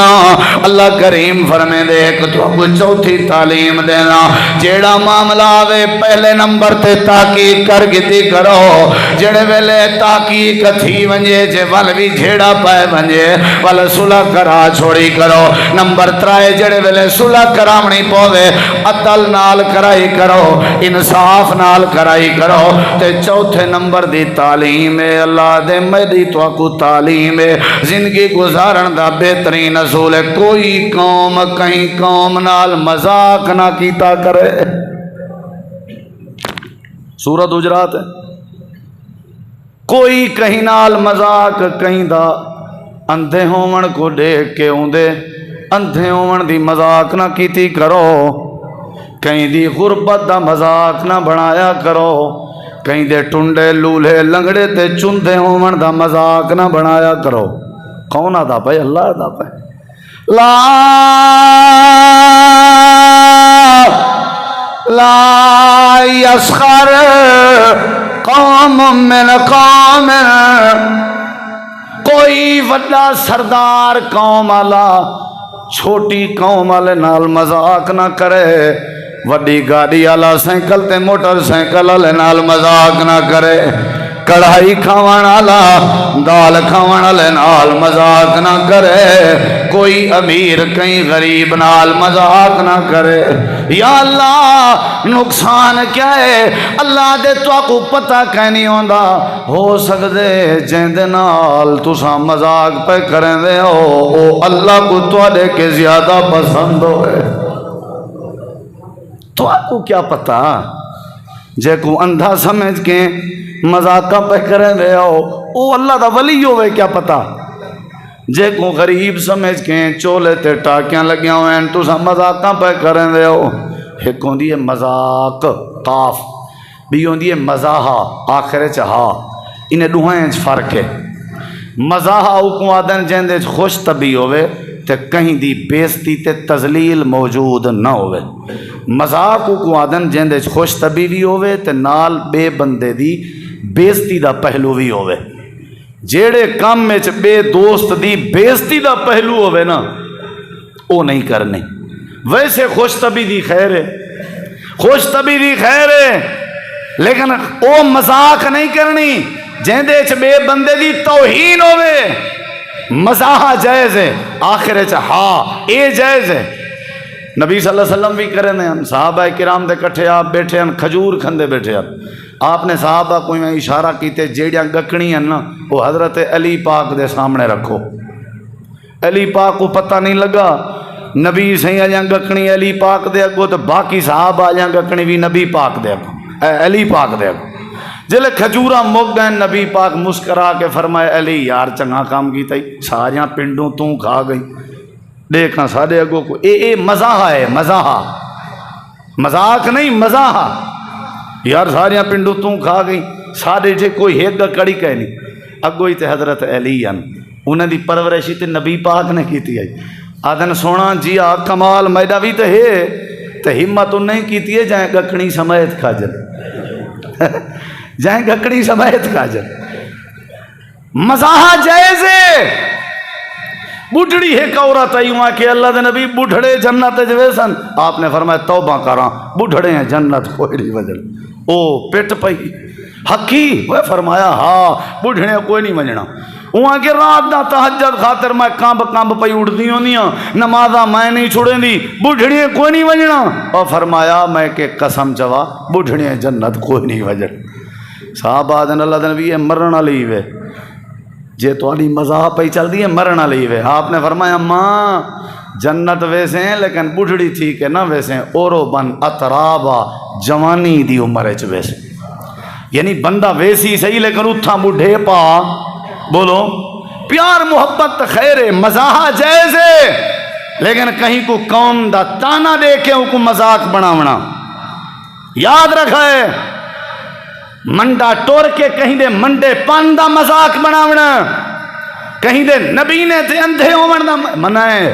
اللہ کریم فرمے دے ایک تو چوتھی تعلیم دینا جیڑا معاملہ آوے پہلے نمبر تے تحقیق کر گتی کرو جڑے ویلے تحقیق تھی ونجے جے ول بھی جھیڑا پائے ونجے ول صلح کرا چھوڑی کرو نمبر 3 جڑے ویلے صلح کراونی پوے عدل نال کرائی کرو انصاف نال کرائی کرو تے چوتھے نمبر دی تعلیم ہے اللہ دے میری تو کو تعلیم ہے زندگی گزارن دا بہترین اصول ہے کوئی قوم کہیں قوم نال مذاق نہ کیتا کرے سورۃ حجرات ہے کوئی کہیں نال مذاق کہیں دا اندھے ہون کو دیکھ کے اوندے اندھے ہون دی مذاق نہ کیتی کرو کہیں دی غربت دا مذاق نہ بنایا کرو کہیں دے ٹنڈے لولے لنگڑے تے چندے ہون دا مذاق نہ بنایا کرو کون آدھا پہ اللہ آدھا پہ لا یسخر قوم من قوم کوئی وڈا سردار قوم والا چھوٹی قوم والے نال مذاق نہ کرے، وڈی گاڑی والا سائیکل تے موٹر سائیکل والے نال مذاق نہ کرے، کڑھائی کھاون والا دال کھاون والے نال مذاق نہ کرے، کوئی امیر کہیں غریب نال مذاق نہ کرے۔ یا اللہ نقصان کیا ہے؟ اللہ دے تو کو پتہ کہ نہیں ہوندا، ہو سکدے جیندے نال تساں مذاق پہ کریں دے ہو او اللہ کو تواڈے کے زیادہ پسند ہوئے۔ تو آپ کو کیا پتا؟ جے کو اندھا سمجھ کے مذاقہ پہ کریں دے ہو او اللہ دا ولی ہوئے، کیا پتا؟ جے کو غریب سمجھ کے چولے تے ٹاکیاں لگیاں ہوئے ہیں تو سا مذاقہ پہ کریں دے ہو۔ ایک ہوندی ہے مذاق قاف، بھی ہوندی ہے مزاحہ آخر چہا، انہیں دوہائیں فرق ہے۔ مزاحہ اوکوں آدن جیندے خوش طبی ہوئے تے کہیں دی بیستی تے تذلیل موجود نہ ہوئے، مذاق اوکوں آدن جیندے خوش طبی بھی ہوئے تے نال بے بندے دی بیستی دا پہلو بھی ہوئے۔ جیڑے کام میں بے دوست دی بیستی دا پہلو ہوئے نا او نہیں کرنے۔ ویسے خوش طبی دی خیر ہے، خوش طبی دی خیر ہے، لیکن او مذاق نہیں کرنی جیندے بے بندے دی توہین ہوئے۔ مزاح جائز ہے، آخر ہاں اے جائز ہے۔ نبی صلی اللہ علیہ وسلم بھی کریں ہیں، صحابہ کرام دے کٹھے آپ بیٹھے ہیں کھجور کھندے بیٹھے ہیں، آپ نے صحابہ کو میں اشارہ کیتے جیڑیاں گکڑی ہیں نا وہ حضرت علی پاک دے سامنے رکھو۔ علی پاک کو پتہ نہیں لگا نبی صحیح آجاں گکڑی علی پاک دے اگو تو باقی صحابہ آجاں گکڑی بھی نبی پاک دے اگو، علی پاک دے اگو۔ جلے کھجورہ مک گئے نبی پاک مسکرا کے فرمائے علی یار چنگا کام کی تھی، ساریاں پنڈوں تو کھا گئی، دیکھاں سارے اگو کو اے مزاح ہے، مزاح مذاق نہیں مزاح، یار ساریاں پنڈوں تو کھا گئی، سارے جے کوئی ایک کڑی کہہ نہیں اگو ہی تے حضرت علی ہیں، انہیں دی پرورشی تے نبی پاک نے کی تھی۔ آدھن سونا جی آ کمال میڈا بھی تے ہے تے ہمت انہیں کی تھی ہے جائیں گکڑی سمیت کھا جن جائیں گکڑی سمیت کھا جن۔ مزاح جائز ہے۔ بڑھڑی ایک عورت آئی وہاں کہ اللہ دے نبی بڑھڑے جنت جویسن، آپ نے فرمایا توبہ کراں بڑھڑے ہیں جنت کوئی نہیں وجن۔ او پیٹ پئی حقی وہ فرمایا ہاں بڑھڑے کوئی نہیں وجنا۔ وہاں کہ رات دا تہجد خاطر میں کامب پئی اڑتی ہونی ہوں، نمازہ میں نہیں چھوڑیں دی، بڑھڑی کوئی نہیں وجنا۔ اور فرمایا میں کہ قسم چوا بڑھڑی جنت کوئی نہیں وجن۔ صحابہ آدن اللہ دے نبی مرنا لیوے جے تو علی مزاح پہ چل دی ہے مرنا لیوے۔ آپ نے فرمایا ماں جنت ویسے ہیں لیکن بڑھڑی تھی کہ نہ ویسے ہیں، اورو بن اترابا جوانی دی عمر چ ویسے، یعنی بندہ ویسی صحیح لیکن اتھا بڑھے پا بولو پیار محبت خیر ہے، مزاح جائز ہے، لیکن کہیں کو قوم دا تانا دے کے ان کو مذاق بناونا یاد رکھے۔ منڈا ٹور کے کہیں دے منڈے پان دا مذاق بناونا، کہیں دے نبی نے تے اندھے ہومن دا منائے۔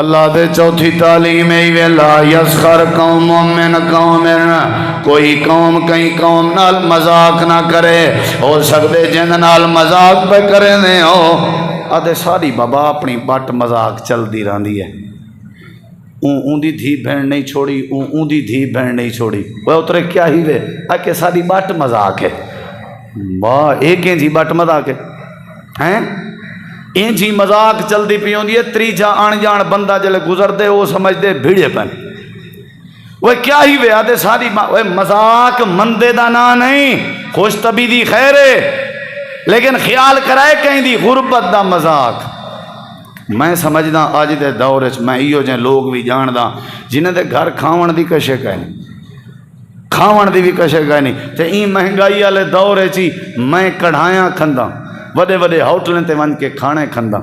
اللہ دے چوتھی تعلیم ہے لا یسخر قوم من قوم، کوئی قوم کہیں قوم نال مذاق نہ کرے، ہو سکتے جن نال مذاق پہ کریں دے ہو آدھے ساری بابا اپنی بٹ مذاق چل دی رہی ہے، اون دی دھی بہن نہیں چھوڑی، اون دی دھی بہن نہیں چھوڑی، وہ اترے کیا ہی وے آکے ساری بٹ مذاق ہے، واہ ایک جی بٹ مذاق ہے ہیں این جی مذاق چل دی پی ہوندی ہے۔ تریجا آن جان بندہ جلے گزر دے وہ سمجھ دے بھیڑے پن، وہ کیا ہی وے آدھے ساری مذاق مندے دا نا نہیں، خوش طبی دی خیر ہے، لیکن خیال کرائے کہیں دی غربت دا مذاق۔ میں سمجھدا آج دے دور وچ میں ایو جے لوگ بھی جاندا جنہاں دے گھر کھاون دی کشے کہیں نہیں، کھاون دی بھی کشے کہیں نہیں، تے این مہنگائی والے دور وچ میں کڑھایاں کھندا وڈے وڈے ہوٹلیں تے ون کے کھانے کھندا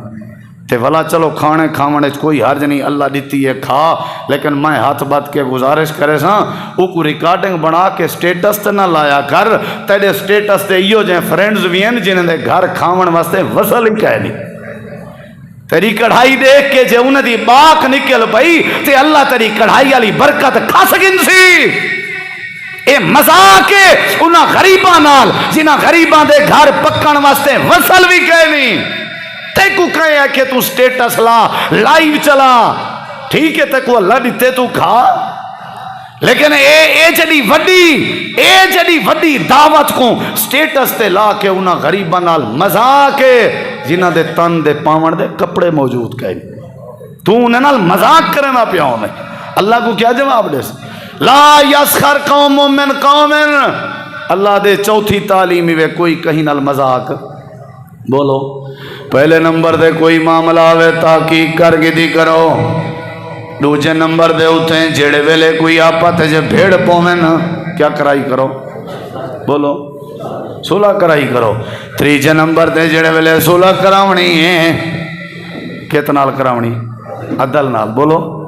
تے ولا چلو کھانے کھاون وچ کوئی حرج نہیں، اللہ دیتی ہے کھا، لیکن میں ہاتھ بات کے گزارش کرے ساں او کو ریکارڈنگ بنا کے سٹیٹس تے نہ لایا کر، تیرے سٹیٹس تے ایو جے فرینڈز بھی ہیں جنہاں دے گھر کھاون واسطے وصل ہی کہہ نہیں، تیری کڑھائی دیکھ کے جے انہاں دی باک نکل پئی تے اللہ تیری کڑھائی والی برکت کھا سکن سی۔ اے مذاق ہے انہاں غریباں نال جنہاں غریباں دے گھر پکن واسطے وصل بھی کہے نہیں تے کو کہے ہے کہ تو سٹیٹس لا لائیو چلا ٹھیک ہے تے کو اللہ دیتے تو کھا لیکن اے جڑی وڈی دعوت کو سٹیٹس تے لا کے انہاں غریباں نال مذاق ہے جنہاں دے تن دے پاون دے کپڑے موجود کہے تو انہاں نال مذاق کرنا پیا ہوں میں اللہ کو کیا جواب دے لا یسخر قوم من قوم اللہ دے چوتھی تعلیم میں کوئی کہیں نال مذاق بولو پہلے نمبر دے کوئی معاملہ آوے تحقیق کر کے دی کرو دوسرے نمبر دے اٹھیں جڑے ویلے کوئی آپت جے بھیڑ پویں نا کیا کرائی کرو بولو صلح کرائی کرو تیجے نمبر دے جڑے ویلے صلح کراونی ہے کتنا نال کراونی عدل نال بولو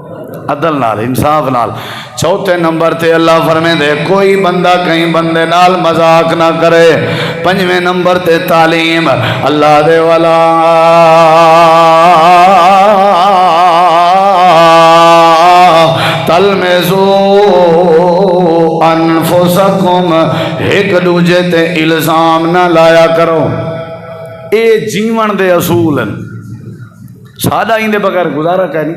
عدل نال انصاف نال چوتھے نمبر تے اللہ فرمے دے کوئی بندہ کہیں بندے نال مذاق نہ کرے پنجویں نمبر تے تعلیم اللہ دے والا تلمزو انفسکم ایک دوجے تے الزام نہ لایا کرو اے جیون دے اصول ہیں سادہ ہی دے بغیر گزارا کہنی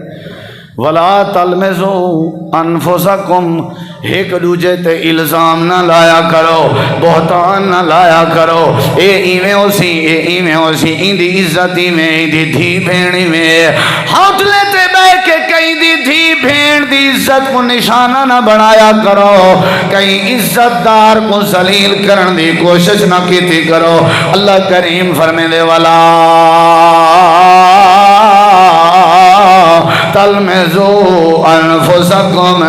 ولا تلمزو انفسکم ایک دوجے تے الزام نہ لایا کرو بہتان نہ لایا کرو اے ایویں ہو سی ان دی عزت میں ان دی دھی بھینی میں ہوٹلے تے بیٹھ کے کہیں دی دھی بھین دی عزت کو نشانہ نہ بنایا کرو کہیں عزت دار کو ذلیل کرن دی کوشش نہ کیتی کرو اللہ کریم فرمے دے والا تلمزو انفسکم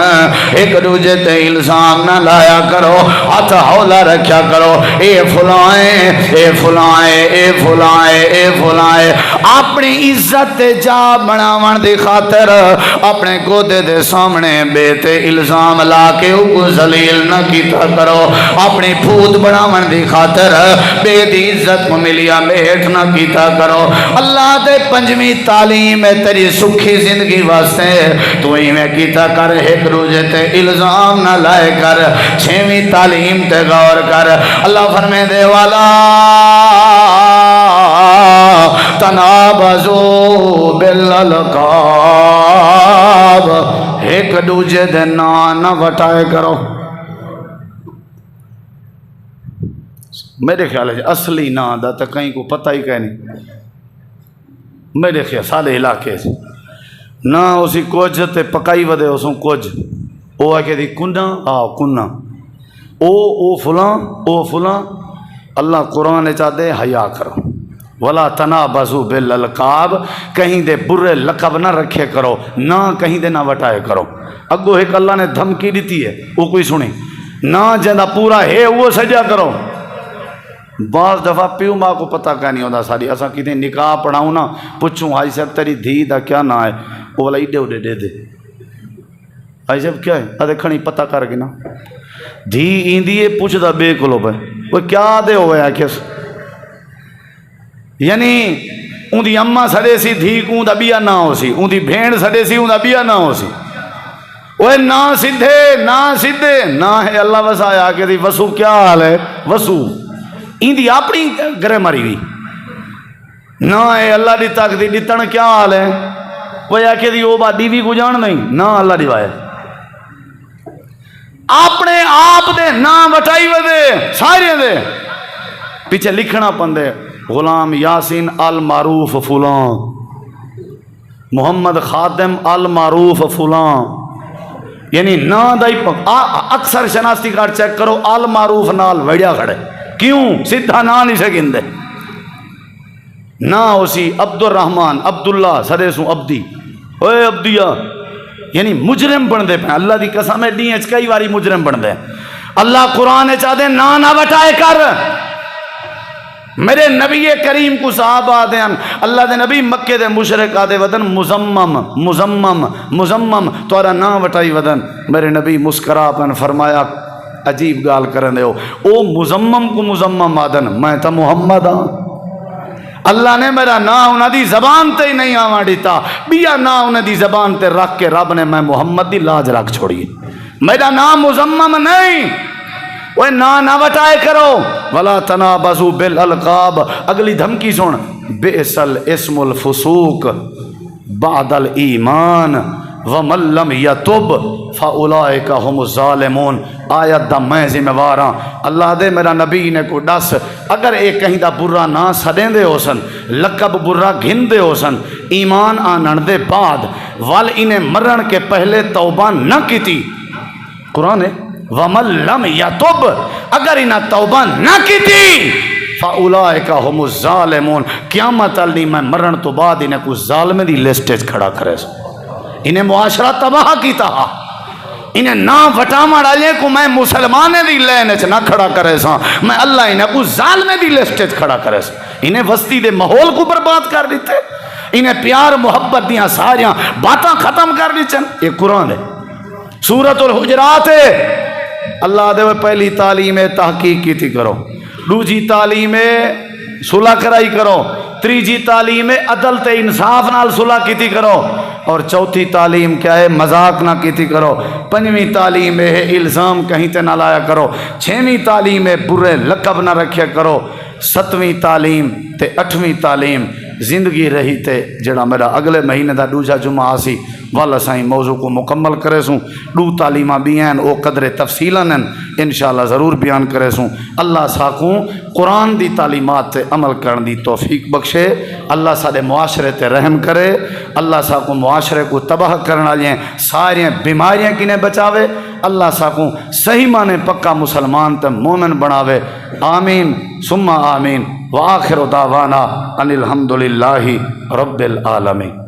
ایک دوجے تے الزام نہ لایا کرو ہاتھ ہولا رکھیا کرو اے فلائیں اپنی عزت تے جا بناون دی خاطر اپنے گودے دے سامنے بے تے الزام لا کے او ذلیل نہ کیتا کرو اپنی پھوت بناون دی خاطر بے دی عزت کو ملیا میٹھ نہ کیتا کرو اللہ دے پنجویں تعلیم ہے تیری سکھی زندگی واسطے تو ہی میں کیتا کر ایک دوجے تے الزام نہ لائے کر چھویں تعلیم تے غور کر اللہ فرمے دے والا تنابزو بالالقاب ایک دوجے دے نہ وٹائے کرو میرے خیال ہے اصلی نا دا تو کہیں کو پتہ ہی کہیں نہیں میرے خیال سارے علاقے سے نہ اسی کچھ تے پکائی ودے اسوں کچھ او ہے کہ دی کنہ کنہ او فلاں اللہ قرآن چاہتے حیا کرو ولا تنابزوا بالالقاب کہیں دے برے لقب نہ رکھے کرو نہ کہیں دے نہ وٹائے کرو اگو ایک اللہ نے دھمکی دیتی ہے وہ کوئی سنی نہ جندہ پورا ہے وہ سجا کرو بعض دفعہ پیو ماں کو پتہ کیا نہیں ہوتا ساری اسا کتنے نکاح پڑھاؤں نا پوچھوں آئی صاحب تیری دھی دا کیا نا ہے وہ والا ایڈے اڈے دے دے آئی صاحب کیا ہے ادھے کھڑی پتہ کر گی نا دھی ایندی ہے پوچھ دا بے کلو بھائی وہ کیا دے ہوئے ہے کس یعنی ان دی اممہ سڑے سی دھی کو ان دا بیا نہ ہو سی ان دی بھین سڑے سی ان دا بیا نہ ہو سی وہ نہ سدھے نہ ہے اللہ وسایا کہ دی وسو کیا حال ہے وسو ایندی اپنی گرے ماری ہوئی نہ ہے اللہ دی تک دی ڈتن کیا حال ہے وہ یا کہ دی او با دیوی کو جان نہیں نہ اللہ دی وائے اپنے آپ دے نام وٹائی ودے سارے دے پیچھے لکھنا پندے غلام یاسین المعروف فلان محمد خادم المعروف فلان یعنی نا دائی اکثر شناستی کارڈ چیک کرو المعروف نال ویڈیا کھڑے کیوں سدھا نا نہیں سکیں دے نا اسی عبد الرحمن عبداللہ سدے سو عبدی اوے عبدیہ یعنی مجرم بن دے پہ اللہ دی قسم ہے دیں اچ کئی واری مجرم بن دے اللہ قرآن چاہتے نہ وٹائے کر میرے نبی کریم کو صحابہ آدھے ہیں اللہ دے نبی مکہ دے مشرق آدھے ودن مزمم توارا نا وٹائی ودن میرے نبی مسکرا پن فرمایا عجیب گال کرنے ہو او مزمم کو مزمم آدن میں تا محمد ہاں اللہ نے میرا نا انہاں دی زبان تے نہیں آواں دیتا بیا نا انہاں دی زبان تے رکھ کے رب نے میں محمد دی لاج رکھ چھوڑی میرا نام مزمم نہیں وہ نہ وٹائے کرو، ولا تنابزوا بالالقاب، اگلی دھمکی سن، بئس الاسم الفسوق بعد الایمان ومن لم یتب فاولئک هم الظالمون۔ آیت دا میں ذمہ وار ہاں، اللہ دے میرا نبی نے کو دس، اگر ایک کہیں دا برا نہ سدیں دے ہو سن، لقب برا گھن دے ہو سن، ایمان آنن دے بعد وال انہیں مرن کے پہلے توبہ نہ کیتی، قرآن ہے وَمَن لَّمْ يَتُبْ، اگر انہیں توبہ نہ کیتی فَأُولَئِكَ هُمُ الظَّالِمُونَ، قیامت علی میں مرن تو بعد انہیں کوئی ظالم دی لسٹیج کھڑا کرے سا، انہیں معاشرہ تباہ کیتا، انہیں نہ وٹاما ڈالیں کو میں مسلمانے دی لینچ نہ کھڑا کرے سا، میں اللہ انہیں کوئی ظالم دی لسٹیج کھڑا کرے سا، انہیں وسطی دے ماحول کو برباد کر دیتے، انہیں پیار محبت دیاں ساریاں باتاں ختم کر دیچن۔ یہ قرآن ہے، سورۃ الحجرات ہے۔ اللہ دے پہلی تعلیم تحقیق کی تھی کرو، دوسری تعلیم صلح کرائی کرو، تیسری تعلیم عدل تے انصاف نال صلح کی تھی کرو، اور چوتھی تعلیم کیا ہے؟ مذاق نہ کی تھی کرو، پنجویں تعلیم ہے الزام کہیں تے نہ لایا کرو، چھویں تعلیم ہے برے لقب نہ رکھیا کرو، ستویں تعلیم تے اٹھویں تعلیم زندگی رہی تے جڑا میرا اگلے مہینے دا دوجا جمعہ آسی والا سائیں موضوع کو مکمل کرے سوں، دو تعلیمہ بھی ہیں او قدر تفصیلاً انشاءاللہ ضرور بیان کرے سوں۔ اللہ ساکوں قرآن دی تعلیمات تے عمل کرن دی توفیق بخشے، اللہ سارے معاشرے تے رحم کرے، اللہ ساکوں معاشرے کو تباہ کرنا لیں ساری بیماریاں کنے بچاوے، اللہ ساکوں صحیح معنی پکا مسلمان تے مومن بناوے، آمین ثم آمین، وآخر دعوانا ان الحمدللہ رب العالمین۔